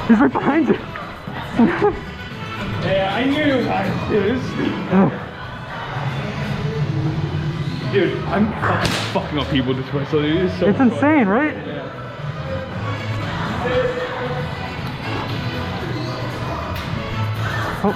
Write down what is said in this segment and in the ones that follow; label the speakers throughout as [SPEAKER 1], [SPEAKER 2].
[SPEAKER 1] He's right behind you.
[SPEAKER 2] Yeah, I knew it was high. Dude, I'm fucking up people this way, so it is so
[SPEAKER 1] It's
[SPEAKER 2] fun.
[SPEAKER 1] insane, right?
[SPEAKER 2] Yeah.
[SPEAKER 1] Oh.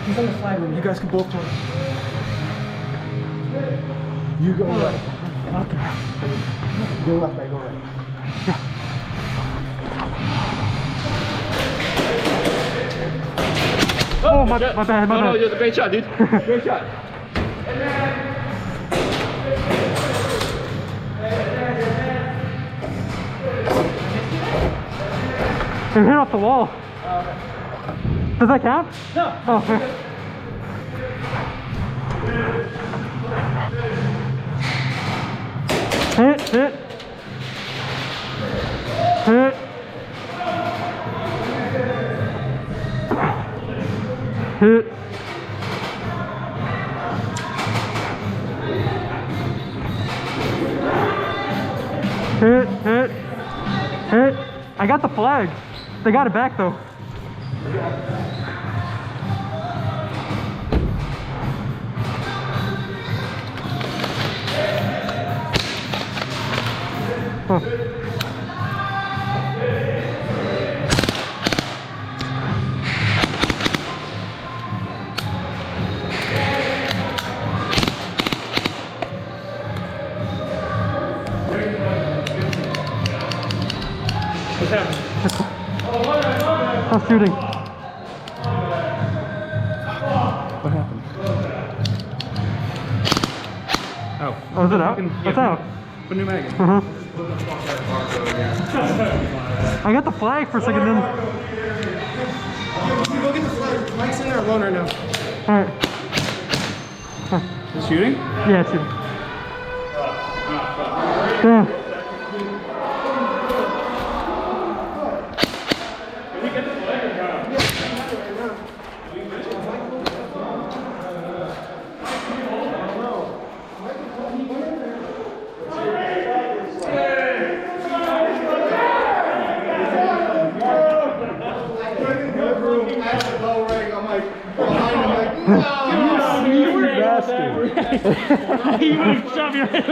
[SPEAKER 3] He's on the flag room. You guys can both join. You go right. Okay. Go left, I go right.
[SPEAKER 1] Oh, my bad, my bad.
[SPEAKER 2] No, you're the great shot, dude. Great shot.
[SPEAKER 1] It hit off the wall. Does that count?
[SPEAKER 3] No.
[SPEAKER 1] Oh, okay. Hit, hit. Hit. Hit. Hit, hit, hit. I got the flag. They got it back though. Oh.
[SPEAKER 2] What's happening?
[SPEAKER 1] How's shooting?
[SPEAKER 2] What happened? Oh.
[SPEAKER 1] Oh, is it out? It's out.
[SPEAKER 2] Put a new mag in.
[SPEAKER 1] I got the flag for a second then.
[SPEAKER 3] You go get the flag. Mike's in there alone right now.
[SPEAKER 1] Alright.
[SPEAKER 2] Is shooting?
[SPEAKER 1] Yeah, it's shooting. Damn. You would have shoved your head.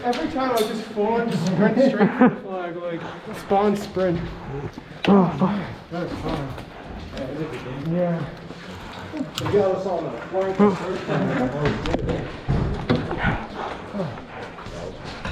[SPEAKER 3] Every time I was just falling, just sprint straight to the flag, like spawn sprint.
[SPEAKER 1] Oh, fuck.
[SPEAKER 3] That was fun. Yeah. You got us on the flank.